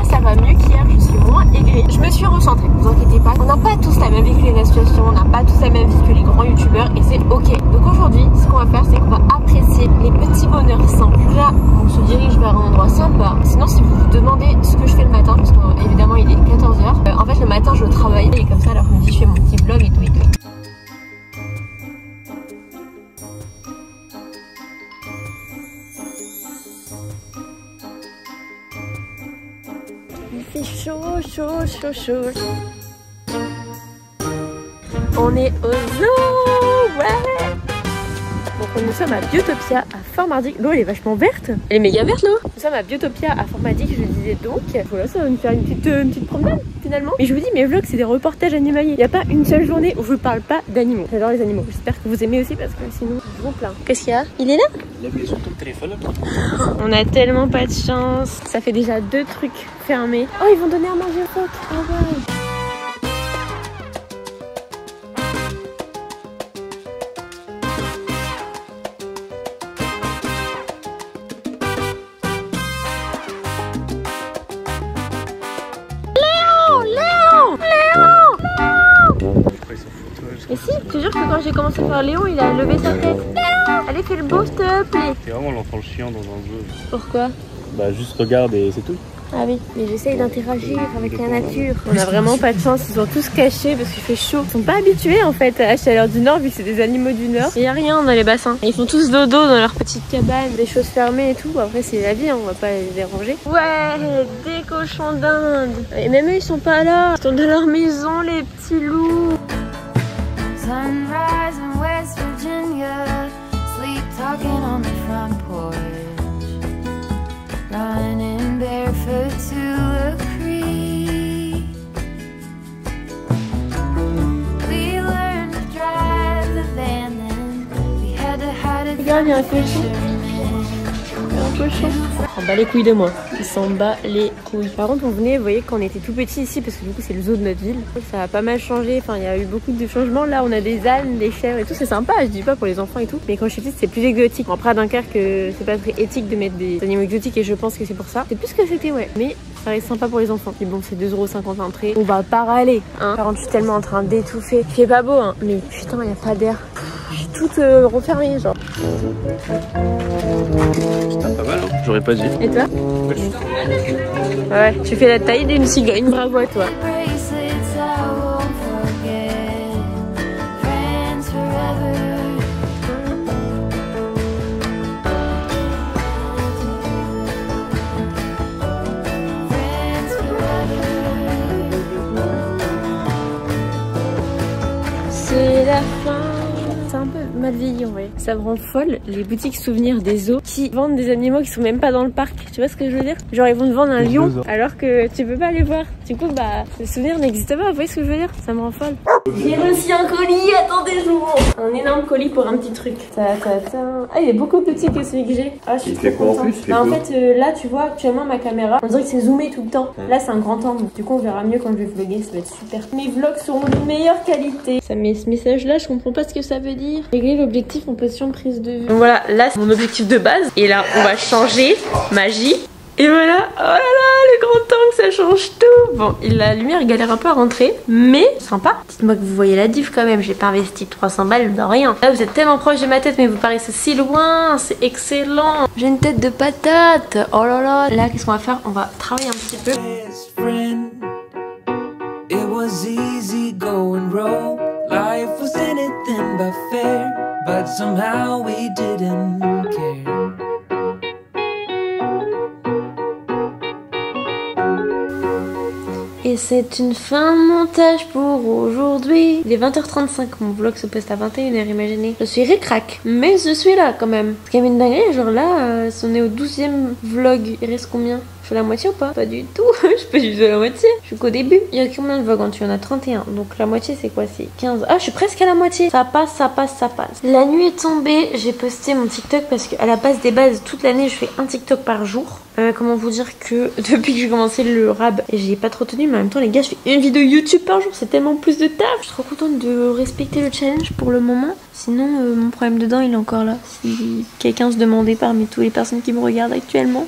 moi ça va mieux qu'hier, je suis moins aigrie. Je me suis recentrée, vous inquiétez pas. On n'a pas tous la même vie que les associations, on n'a pas tous la même vie que les grands youtubeurs et c'est ok. Donc aujourd'hui, ce qu'on va faire, c'est qu'on va apprécier les petits bonheurs simples. Là, on se dirige vers un endroit sympa. Sinon, si vous vous demandez ce que je fais le matin, parce qu'évidemment il est 14h, en fait le matin je travaille et comme ça l'après-midi je fais mon petit vlog et tout et tout. Il fait chaud, chaud, chaud, chaud. On est au zoo, ouais. Donc nous sommes à Biotopia à Fort-Mardic. L'eau elle est vachement verte. Elle est méga verte l'eau. Nous sommes à Biotopia à Fort-Mardic, je le disais donc. Voilà, ça va nous faire une petite promenade finalement. Mais je vous dis, mes vlogs c'est des reportages animaliers. Il n'y a pas une seule journée où je parle pas d'animaux. J'adore les animaux. J'espère que vous aimez aussi parce que sinon je vous plains. Qu'est-ce qu'il y a? Il est là? Il a mis sur ton téléphone. On a tellement pas de chance. Ça fait déjà 2 trucs fermés. Oh, ils vont donner à manger aux phoques. Oh ouais. Et si, je te jure que quand j'ai commencé à faire Léon, il a levé sa tête. Léon, allez, fais le beau, s'il te plaît. C'est vraiment l'enfant chiant dans un zoo. Pourquoi? Bah juste regarde et c'est tout. Ah oui, mais j'essaye d'interagir avec la nature. On a vraiment pas de chance, ils sont tous cachés parce qu'il fait chaud. Ils sont pas habitués en fait à la chaleur du nord vu que c'est des animaux du nord. Il y a rien dans les bassins. Et ils font tous dodo dans leur petite cabane, des choses fermées et tout. Après c'est la vie, hein, on va pas les déranger. Ouais, des cochons d'Inde. Et même eux ils sont pas là, ils sont dans leur maison les petits loups. Sunrise in West Virginia, sleep talking on the front porch, running barefoot to a creek. We learned to drive the van, then we had to hide it Regarde, il y a un from the cochon. fishermen. Un cochon. On bat les couilles de moi. Il s'en bat les couilles. Par contre, on venait, vous voyez, qu'on était tout petit ici parce que du coup, c'est le zoo de notre ville. Ça a pas mal changé. Enfin, il y a eu beaucoup de changements. Là, on a des ânes, des chèvres et tout. C'est sympa. Je dis pas pour les enfants et tout. Mais quand je suis petite, c'est plus exotique. Bon, après, à Dunkerque, c'est pas très éthique de mettre des animaux exotiques et je pense que c'est pour ça. C'est plus ce que c'était, ouais. Mais ça reste sympa pour les enfants. Puis bon, c'est 2,50 € l'entrée. On va pas râler, hein. Par contre, je suis tellement en train d'étouffer. Il fait pas beau, hein. Mais putain, il y a pas d'air. Je suis toute refermée, genre. C'était pas mal, hein. J'aurais pas dit. Et toi? Ouais, tu fais la taille d'une cigogne, bravo à toi. Bracelets I won't forget, friends forever. Friends forever. C'est la fin. C'est un peu mal vieilli en vrai. Ça me rend folle les boutiques souvenirs des zoos qui vendent des animaux qui sont même pas dans le parc. Tu vois ce que je veux dire? Genre ils vont te vendre un lion alors que tu peux pas les voir. Du coup bah ce souvenir n'existe pas. Vous voyez ce que je veux dire? Ça me rend folle. J'ai reçu un colis. Attendez, je vous montre. Un énorme colis pour un petit truc. Ah il est beaucoup plus petit que celui que j'ai. Ah je suis trop contente. Bah, en fait là tu vois actuellement ma caméra. On dirait que c'est zoomé tout le temps. Là c'est un grand angle. Du coup on verra mieux quand je vais vlogger. Ça va être super. Mes vlogs seront de meilleure qualité. Ça met ce message là. Je comprends pas ce que ça veut dire. Régler l'objectif en position prise de vue. Donc voilà, là c'est mon objectif de base. Et là on va changer. Magie. Et voilà, oh là là, le grand angle, ça change tout. Bon, la lumière galère un peu à rentrer, mais sympa. Dites-moi que vous voyez la diff quand même, j'ai pas investi 300 balles dans rien. Là vous êtes tellement proche de ma tête, mais vous paraissez si loin, c'est excellent. J'ai une tête de patate, oh là là. Là, qu'est-ce qu'on va faire? On va travailler un petit peu. It was easy going rogue. Life was anything but fair, but somehow we didn't care. Et c'est une fin de montage pour aujourd'hui. Il est 20h35, mon vlog se poste à 21h, imaginez. Je suis ric-rac, mais je suis là quand même. C'est quand même une dinguerie, genre là, si on est au 12e vlog, il reste combien? Je fais la moitié ou pas? Pas du tout, je suis pas du tout à la moitié. Je suis qu'au début. Il y a combien de vlogs en tout? Il y en a 31, donc la moitié c'est quoi? C'est 15. Ah, je suis presque à la moitié. Ça passe, ça passe, ça passe. La nuit est tombée, j'ai posté mon TikTok parce qu'à la base des bases, toute l'année, je fais un TikTok par jour. Comment vous dire que depuis que j'ai commencé le rab, j'ai pas trop tenu, mais en même temps les gars, je fais une vidéo YouTube par jour, c'est tellement plus de taf. Je suis trop contente de respecter le challenge pour le moment. Sinon mon problème de dents il est encore là. Si quelqu'un se demandait parmi toutes les personnes qui me regardent actuellement.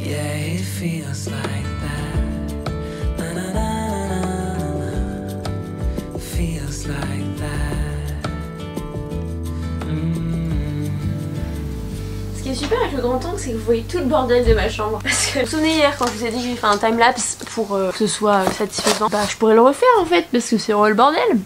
Yeah, it feels like qui est super avec le grand angle, c'est que vous voyez tout le bordel de ma chambre. Parce que vous vous souvenez hier quand je vous ai dit que j'ai fait un timelapse pour que ce soit satisfaisant, bah je pourrais le refaire en fait parce que c'est vraiment le bordel.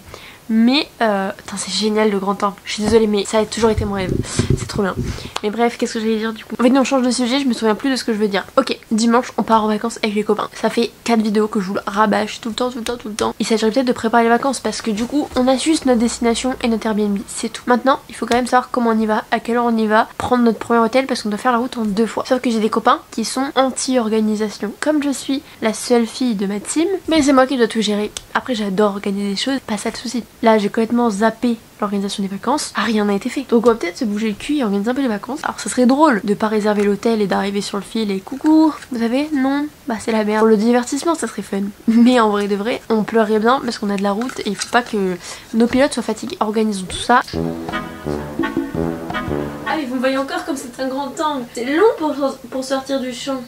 Mais putain, c'est génial le grand angle. Je suis désolée mais ça a toujours été mon rêve. C'est trop bien. Mais bref, qu'est-ce que j'allais dire du coup? En fait non, on change de sujet, je me souviens plus de ce que je veux dire. Ok, dimanche on part en vacances avec les copains. Ça fait 4 vidéos que je vous le rabâche tout le temps. Il s'agirait peut-être de préparer les vacances parce que du coup on a juste notre destination et notre Airbnb, c'est tout. Maintenant il faut quand même savoir comment on y va, à quelle heure on y va, prendre notre premier hôtel parce qu'on doit faire la route en 2 fois. Sauf que j'ai des copains qui sont anti-organisation. Comme je suis la seule fille de ma team, mais c'est moi qui dois tout gérer. Après j'adore organiser des choses, pas ça le souci. Là j'ai complètement zappé l'organisation des vacances, rien n'a été fait. Donc on va peut-être se bouger le cul et organiser un peu les vacances. Alors ça serait drôle de pas réserver l'hôtel et d'arriver sur le fil et coucou, vous savez, non, bah c'est la merde. Pour le divertissement ça serait fun. Mais en vrai de vrai, on pleurerait bien parce qu'on a de la route et il faut pas que nos pilotes soient fatigués. Organisons tout ça. Ah mais vous me voyez encore comme c'est un grand angle. C'est long pour sortir du champ.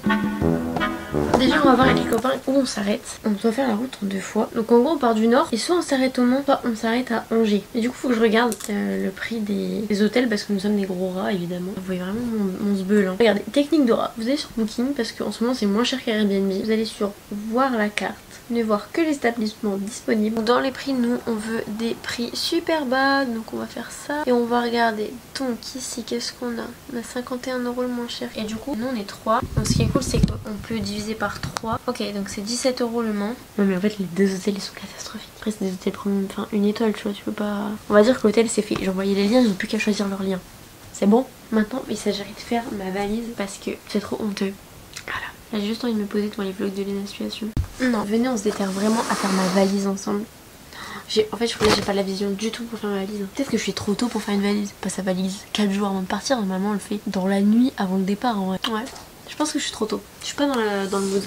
Déjà on va voir avec les copains où on s'arrête. On doit faire la route en 2 fois. Donc en gros on part du nord et soit on s'arrête au Mans, soit on s'arrête à Angers. Et du coup faut que je regarde le prix des hôtels parce que nous sommes des gros rats évidemment. Vous voyez vraiment mon sbeul hein. Regardez, technique de rat. Vous allez sur Booking parce qu'en ce moment c'est moins cher qu'Airbnb. Vous allez sur voir la carte, ne voir que les établissements disponibles. Dans les prix nous on veut des prix super bas. Donc on va faire ça et on va regarder. Donc ici qu'est-ce qu'on a? On a 51 € le moins cher. Et du coup nous on est 3. Donc ce qui est cool c'est qu'on peut diviser par 3. Ok donc c'est 17 € le Mans. Non mais en fait les 2 hôtels ils sont catastrophiques. Après c'est des hôtels premium, enfin une étoile tu vois, tu peux pas... On va dire que l'hôtel c'est fait. J'ai envoyé les liens, ils n'ont plus qu'à choisir leurs liens. C'est bon. Maintenant il s'agirait de faire ma valise parce que c'est trop honteux. Voilà. J'ai juste envie de me poser devant les vlogs de Lena Situation. Non, venez on se déterre vraiment à faire ma valise ensemble. En fait je crois que j'ai pas la vision du tout pour faire ma valise. Peut-être que je suis trop tôt pour faire une valise. Pas sa valise 4 jours avant de partir, normalement on le fait dans la nuit avant le départ en vrai. Ouais. Je pense que je suis trop tôt. Je suis pas dans le mood.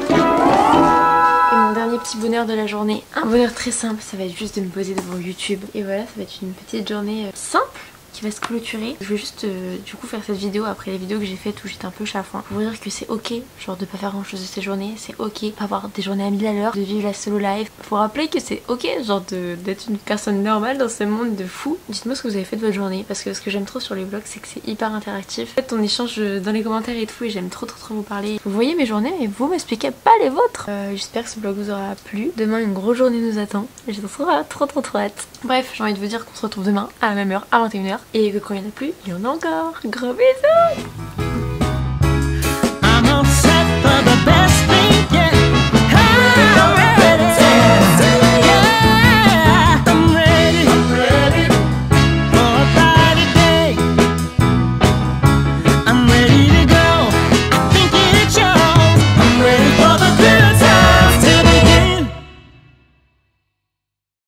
Et mon dernier petit bonheur de la journée. Un bonheur très simple, ça va être juste de me poser devant YouTube. Et voilà, ça va être une petite journée simple qui va se clôturer. Je vais juste du coup faire cette vidéo après les vidéos que j'ai faites où j'étais un peu chafouin pour vous dire que c'est ok genre de pas faire grand chose de ces journées, c'est ok pas avoir des journées à 1000 à l'heure, de vivre la solo life. Faut rappeler que c'est ok genre d'être une personne normale dans ce monde de fou. Dites-moi ce que vous avez fait de votre journée parce que ce que j'aime trop sur les vlogs c'est que c'est hyper interactif. En fait on échange dans les commentaires et tout et j'aime trop vous parler. Vous voyez mes journées mais vous m'expliquez pas les vôtres. J'espère que ce vlog vous aura plu. Demain une grosse journée nous attend et j'ai trop hâte. Bref j'ai envie de vous dire qu'on se retrouve demain à la même heure à 21 h et que quand il n'y en a plus, il y en a encore. Gros bisous.